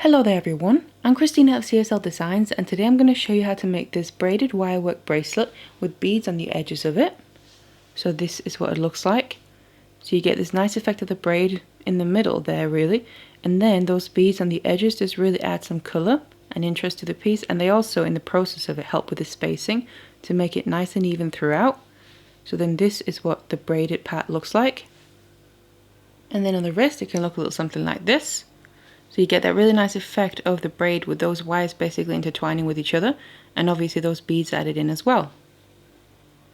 Hello there everyone, I'm Christina of CSLdesigns and today I'm going to show you how to make this braided wirework bracelet with beads on the edges of it. So this is what it looks like. So you get this nice effect of the braid in the middle there really, and then those beads on the edges just really add some colour and interest to the piece, and they also in the process of it help with the spacing to make it nice and even throughout. So then this is what the braided part looks like. And then on the wrist it can look a little something like this. So you get that really nice effect of the braid with those wires basically intertwining with each other, and obviously those beads added in as well.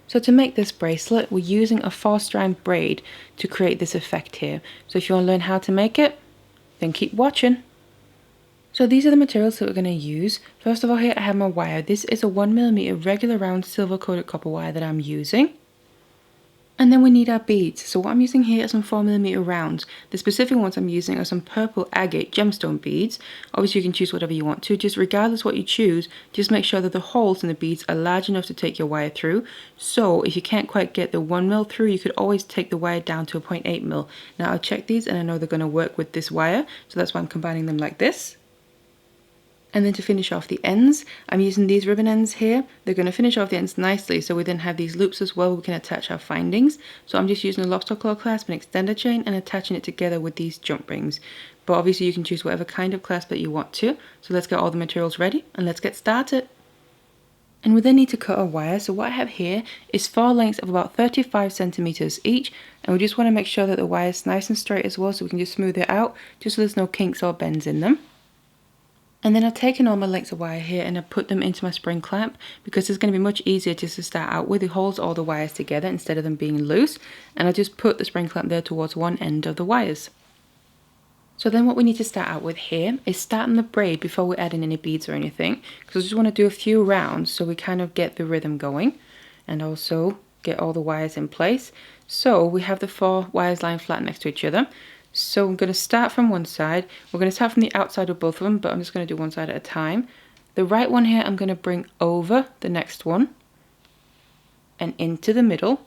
So to make this bracelet, we're using a 4-strand braid to create this effect here. So if you want to learn how to make it, then keep watching. So these are the materials that we're going to use. First of all, here I have my wire. This is a 1mm regular round silver coated copper wire that I'm using. And then we need our beads. So what I'm using here are some 4mm rounds. The specific ones I'm using are some purple agate gemstone beads. Obviously you can choose whatever you want to, just regardless what you choose, just make sure that the holes in the beads are large enough to take your wire through. So if you can't quite get the 1mm through, you could always take the wire down to a 0.8mm. Now I'll check these and I know they're going to work with this wire, so that's why I'm combining them like this. And then to finish off the ends, I'm using these ribbon ends here. They're going to finish off the ends nicely, so we then have these loops as well we can attach our findings. So I'm just using a lobster claw clasp and extender chain and attaching it together with these jump rings. But obviously you can choose whatever kind of clasp that you want to. So let's get all the materials ready and let's get started. And we then need to cut our wire. So what I have here is 4 lengths of about 35 centimeters each, and we just want to make sure that the wire is nice and straight as well, so we can just smooth it out just so there's no kinks or bends in them. And then I've taken all my lengths of wire here and I've put them into my spring clamp, because it's going to be much easier just to start out with. It holds all the wires together instead of them being loose, and I just put the spring clamp there towards one end of the wires. So then what we need to start out with here is starting the braid before we add in any beads or anything, because I just want to do a few rounds so we kind of get the rhythm going and also get all the wires in place. So we have the 4 wires lying flat next to each other. So I'm going to start from one side. We're going to start from the outside of both of them, but I'm just going to do one side at a time. The right one here I'm going to bring over the next one and into the middle.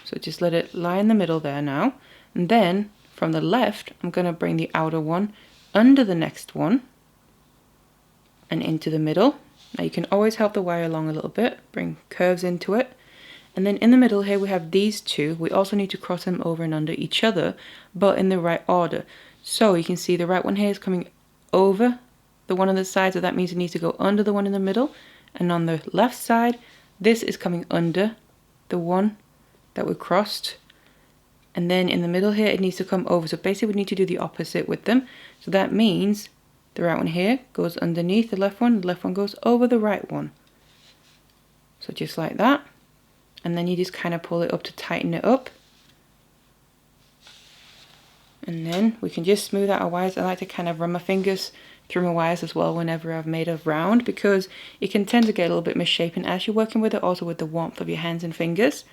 So just let it lie in the middle there now. And then from the left I'm going to bring the outer one under the next one and into the middle. Now you can always help the wire along a little bit, bring curves into it. And then in the middle here we have these two. We also need to cross them over and under each other, but in the right order. So you can see the right one here is coming over the one on the side, so that means it needs to go under the one in the middle. And on the left side, this is coming under the one that we crossed. And then in the middle here, it needs to come over. So basically we need to do the opposite with them. So that means the right one here goes underneath the left one goes over the right one. So just like that. And then you just kind of pull it up to tighten it up. And then we can just smooth out our wires. I like to kind of run my fingers through my wires as well whenever I've made a round, because it can tend to get a little bit misshapen as you're working with it, also with the warmth of your hands and fingers.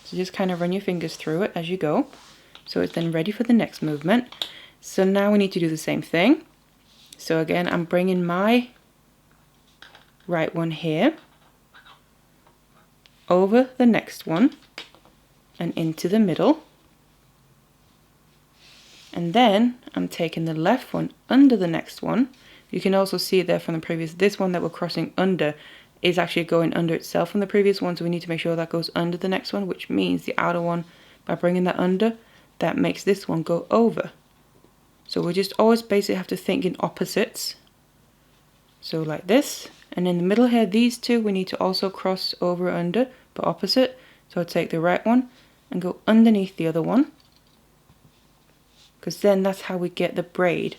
So just kind of run your fingers through it as you go. So it's then ready for the next movement. So now we need to do the same thing. So again, I'm bringing my right one here over the next one and into the middle, and then I'm taking the left one under the next one. You can also see it there from the previous, this one that we're crossing under is actually going under itself from the previous one, so we need to make sure that goes under the next one, which means the outer one, by bringing that under, that makes this one go over. So we just always basically have to think in opposites, so like this. And in the middle here, these two we need to also cross over under, but opposite. So I'll take the right one and go underneath the other one, because then that's how we get the braid.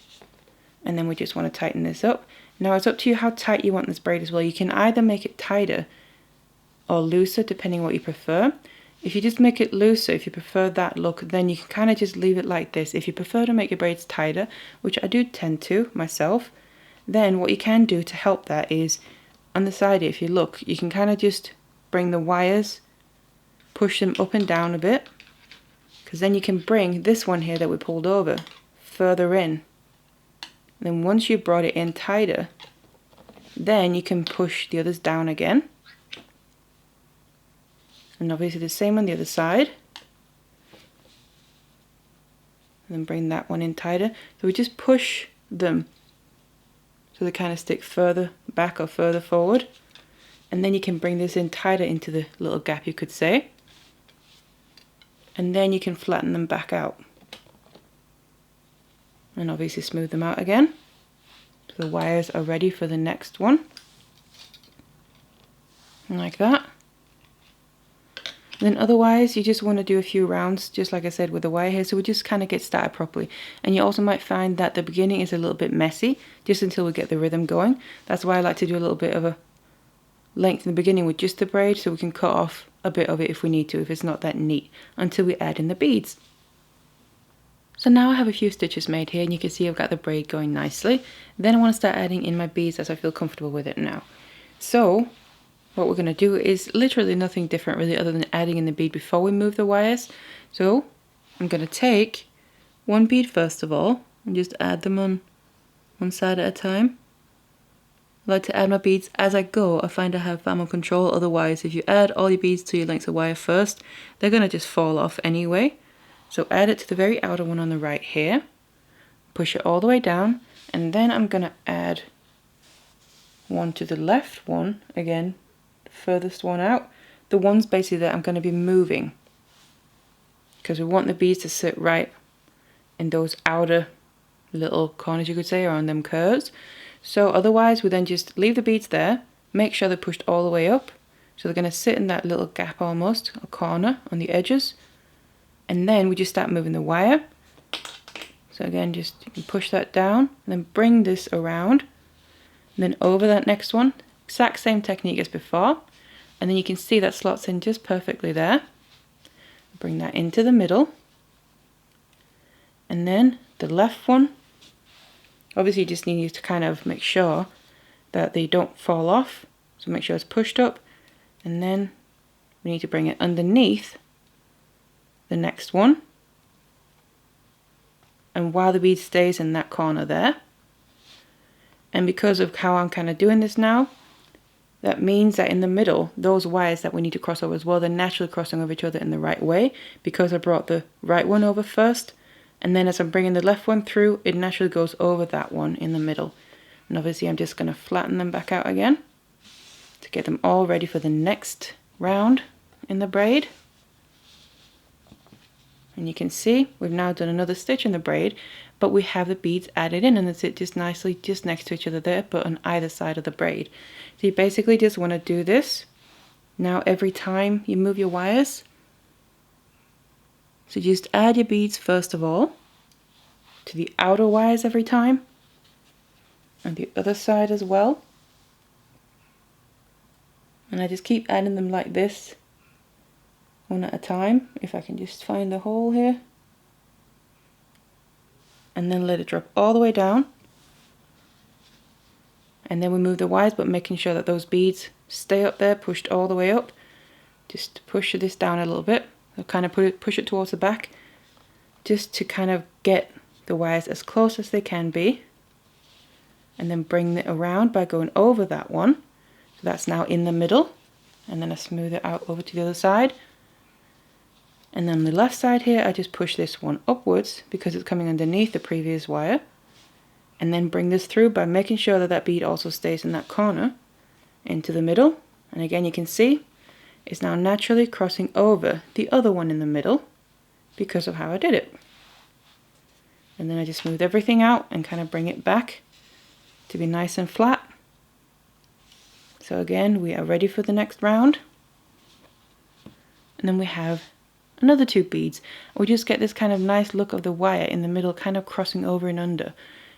And then we just want to tighten this up. Now it's up to you how tight you want this braid as well. You can either make it tighter or looser depending what you prefer. If you just make it looser, if you prefer that look, then you can kind of just leave it like this. If you prefer to make your braids tighter, which I do tend to myself, then what you can do to help that is on the side, if you look, you can kind of just bring the wires, push them up and down a bit, because then you can bring this one here that we pulled over further in. And then once you've brought it in tighter, then you can push the others down again. And obviously the same on the other side. And then bring that one in tighter. So we just push them so they kind of stick further back or further forward. And then you can bring this in tighter into the little gap, you could say. And then you can flatten them back out. And obviously smooth them out again. So the wires are ready for the next one. Like that. Then otherwise you just want to do a few rounds, just like I said with the wire here, so we just kind of get started properly. And you also might find that the beginning is a little bit messy, just until we get the rhythm going. That's why I like to do a little bit of a length in the beginning with just the braid, so we can cut off a bit of it if we need to, if it's not that neat, until we add in the beads. So now I have a few stitches made here, and you can see I've got the braid going nicely. Then I want to start adding in my beads as I feel comfortable with it now. So what we're going to do is literally nothing different really, other than adding in the bead before we move the wires. So I'm going to take one bead first of all and just add them on one side at a time. I like to add my beads as I go. I find I have far more control. Otherwise, if you add all your beads to your lengths of wire first, they're going to just fall off anyway. So add it to the very outer one on the right here, push it all the way down, and then I'm going to add one to the left one, again, the furthest one out, the ones basically that I'm going to be moving, because we want the beads to sit right in those outer little corners, you could say, or on them curves. So otherwise we then just leave the beads there, make sure they're pushed all the way up, so they're going to sit in that little gap almost, a corner on the edges. And then we just start moving the wire. So again, just you can push that down, and then bring this around, and then over that next one. Exact same technique as before. And then you can see that slots in just perfectly there. Bring that into the middle. And then the left one. Obviously you just need to kind of make sure that they don't fall off. So make sure it's pushed up. And then we need to bring it underneath the next one, and while the bead stays in that corner there. And because of how I'm kind of doing this now, that means that in the middle, those wires that we need to cross over as well, they're naturally crossing over each other in the right way, because I brought the right one over first, and then as I'm bringing the left one through, it naturally goes over that one in the middle. And obviously I'm just going to flatten them back out again to get them all ready for the next round in the braid. And you can see we've now done another stitch in the braid, but we have the beads added in, and they sit just nicely just next to each other there, but on either side of the braid. So you basically just want to do this now every time you move your wires. So just add your beads first of all to the outer wires every time, and the other side as well. And I just keep adding them like this, one at a time, if I can just find the hole here. And then let it drop all the way down. And then we move the wires, but making sure that those beads stay up there, pushed all the way up. Just push this down a little bit. So kind of push it towards the back, just to kind of get the wires as close as they can be. And then bring it around by going over that one. So that's now in the middle. And then I smooth it out over to the other side. And then on the left side here, I just push this one upwards because it's coming underneath the previous wire. And then bring this through by making sure that that bead also stays in that corner into the middle. And again, you can see it's now naturally crossing over the other one in the middle because of how I did it. And then I just smooth everything out and kind of bring it back to be nice and flat. So again, we are ready for the next round. And then we have another two beads. We just get this kind of nice look of the wire in the middle kind of crossing over and under,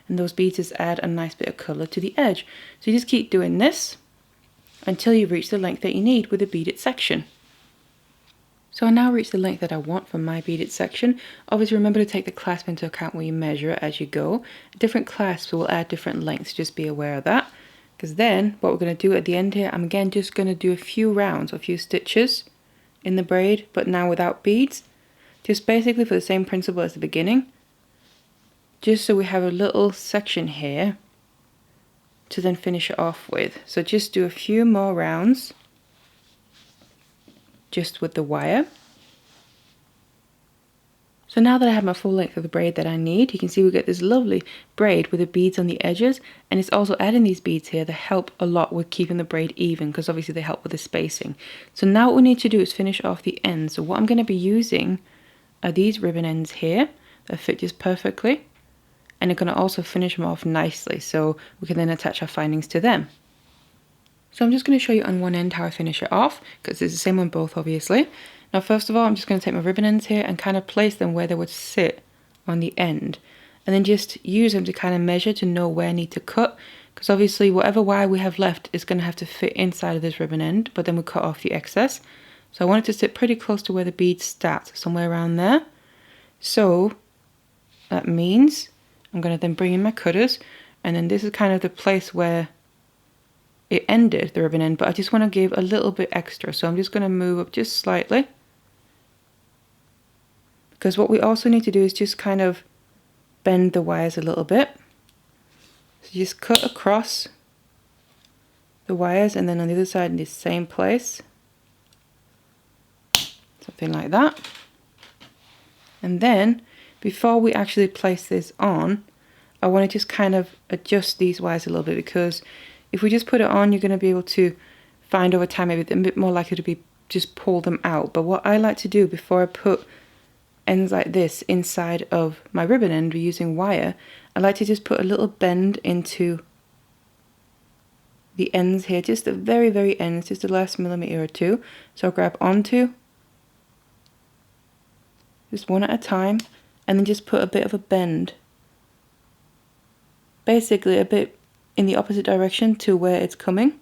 and those beads just add a nice bit of colour to the edge. So you just keep doing this until you reach the length that you need with the beaded section. So I now reached the length that I want for my beaded section. Obviously remember to take the clasp into account when you measure as you go. Different clasps will add different lengths, just be aware of that. Because then what we're going to do at the end here, I'm again just going to do a few rounds, a few stitches in the braid, but now without beads, just basically for the same principle as the beginning, just so we have a little section here to then finish it off with. So just do a few more rounds just with the wire, So now that I have my full length of the braid that I need, you can see we get this lovely braid with the beads on the edges, and it's also adding these beads here that help a lot with keeping the braid even, because obviously they help with the spacing. So now what we need to do is finish off the ends. So what I'm going to be using are these ribbon ends here that fit just perfectly, and I'm going to also finish them off nicely so we can then attach our findings to them. So I'm just going to show you on one end how I finish it off, because it's the same on both obviously. Now first of all, I'm just going to take my ribbon ends here and kind of place them where they would sit on the end. And then just use them to kind of measure to know where I need to cut. Because obviously whatever wire we have left is going to have to fit inside of this ribbon end, but then we'll cut off the excess. So I want it to sit pretty close to where the beads start, somewhere around there. So that means I'm going to then bring in my cutters, and then this is kind of the place where it ended, the ribbon end, but I just want to give a little bit extra. So I'm just going to move up just slightly. Because what we also need to do is just kind of bend the wires a little bit. So just cut across the wires, and then on the other side in the same place. Something like that. And then, before we actually place this on, I want to just kind of adjust these wires a little bit, because if we just put it on, you're going to be able to find over time maybe a bit more likely to be just pull them out. But what I like to do before I put ends like this inside of my ribbon end using wire, I like to just put a little bend into the ends here, just the very ends, just the last millimeter or two. So I'll grab onto just one at a time, and then just put a bit of a bend, basically a bit in the opposite direction to where it's coming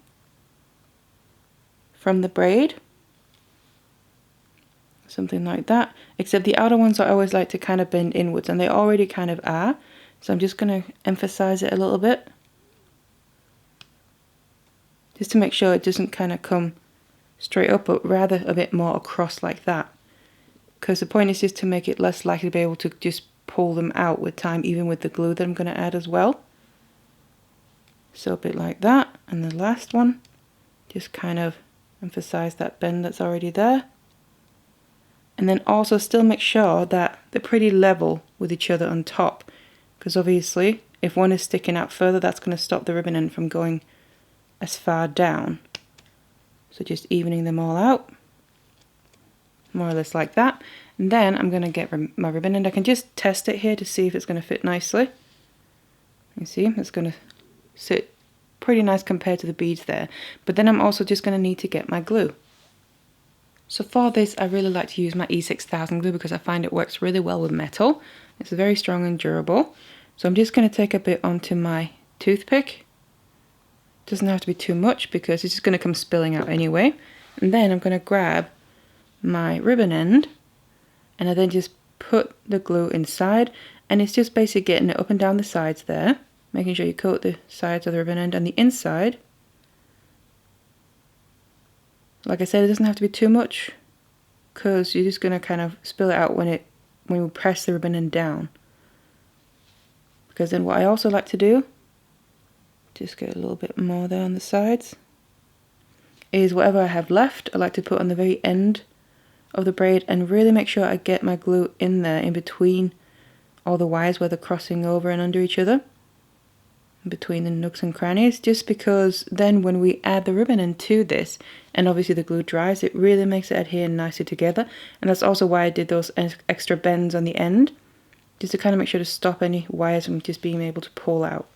from the braid. Something like that, except the outer ones I always like to kind of bend inwards, and they already kind of are, so I'm just going to emphasize it a little bit just to make sure it doesn't kind of come straight up, but rather a bit more across like that, because the point is just to make it less likely to be able to just pull them out with time, even with the glue that I'm going to add as well. So a bit like that, and the last one, just kind of emphasize that bend that's already there. And then also still make sure that they're pretty level with each other on top, because obviously if one is sticking out further, that's going to stop the ribbon end from going as far down. So just evening them all out, more or less like that. And then I'm going to get my ribbon end. I can just test it here to see if it's going to fit nicely. You see, it's going to sit pretty nice compared to the beads there. But then I'm also just going to need to get my glue. So for this, I really like to use my E6000 glue because I find it works really well with metal. It's very strong and durable. So I'm just going to take a bit onto my toothpick. Doesn't have to be too much because it's just going to come spilling out anyway. And then I'm going to grab my ribbon end, and I then just put the glue inside, and it's just basically getting it up and down the sides there, making sure you coat the sides of the ribbon end and the inside. Like I said, it doesn't have to be too much, because you're just going to kind of spill it out when we press the ribbon end down. Because then what I also like to do, just get a little bit more there on the sides, is whatever I have left, I like to put on the very end of the braid and really make sure I get my glue in there, in between all the wires where they're crossing over and under each other, in between the nooks and crannies, just because then when we add the ribbon end to this, and obviously the glue dries, it really makes it adhere nicely together. And that's also why I did those extra bends on the end, just to kind of make sure to stop any wires from just being able to pull out.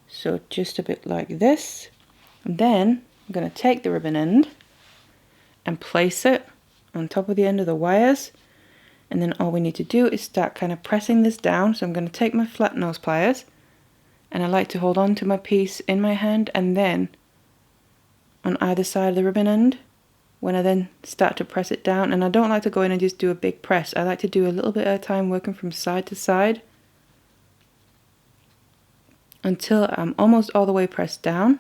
So just a bit like this. And then I'm going to take the ribbon end and place it on top of the end of the wires, and then all we need to do is start kind of pressing this down. So I'm going to take my flat nose pliers, and I like to hold on to my piece in my hand, and then on either side of the ribbon end, when I then start to press it down, and I don't like to go in and just do a big press, I like to do a little bit at a time, working from side to side until I'm almost all the way pressed down.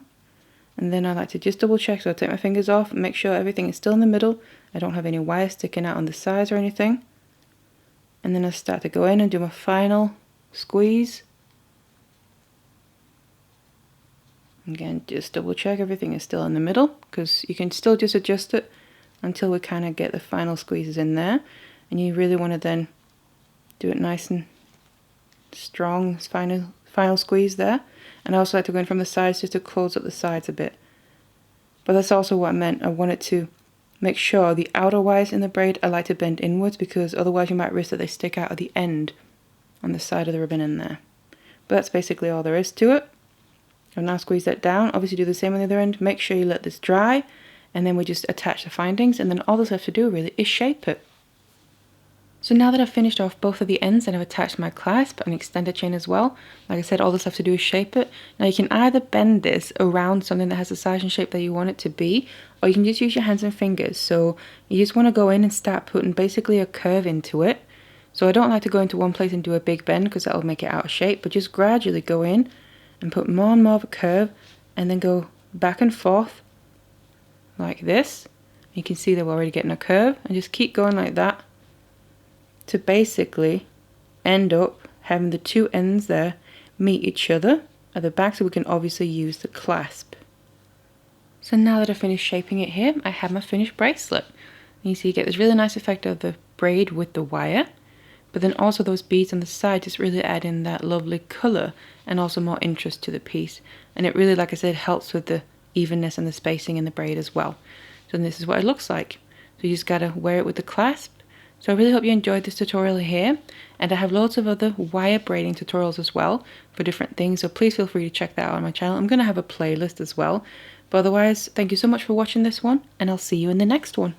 And then I like to just double check, so I take my fingers off and make sure everything is still in the middle. I don't have any wires sticking out on the sides or anything. And then I start to go in and do my final squeeze. Again, just double check everything is still in the middle, because you can still just adjust it until we kind of get the final squeezes in there. and you really want to then do it nice and strong, final squeeze there. And I also like to go in from the sides just to close up the sides a bit. But that's also what I meant. I wanted to make sure the outer wires in the braid I like to bend inwards, because otherwise you might risk that they stick out at the end on the side of the ribbon in there. But that's basically all there is to it. I'll now squeeze that down. Obviously do the same on the other end. Make sure you let this dry, and then we just attach the findings, and then all that's left to do really is shape it. So now that I've finished off both of the ends and I've attached my clasp and extended chain as well, like I said, all that's left to do is shape it. Now you can either bend this around something that has the size and shape that you want it to be, or you can just use your hands and fingers. So you just want to go in and start putting basically a curve into it. So I don't like to go into one place and do a big bend because that'll make it out of shape, but just gradually go in and put more and more of a curve, and then go back and forth like this. You can see that we're already getting a curve, and just keep going like that to basically end up having the two ends there meet each other at the back, so we can obviously use the clasp. So now that I've finished shaping it here, I have my finished bracelet. And you see you get this really nice effect of the braid with the wire, but then also those beads on the side just really add in that lovely colour and also more interest to the piece. And it really, like I said, helps with the evenness and the spacing in the braid as well. So this is what it looks like. So you just gotta wear it with the clasp. So I really hope you enjoyed this tutorial here, and I have loads of other wire braiding tutorials as well for different things, so please feel free to check that out on my channel. I'm going to have a playlist as well. But otherwise, thank you so much for watching this one, and I'll see you in the next one.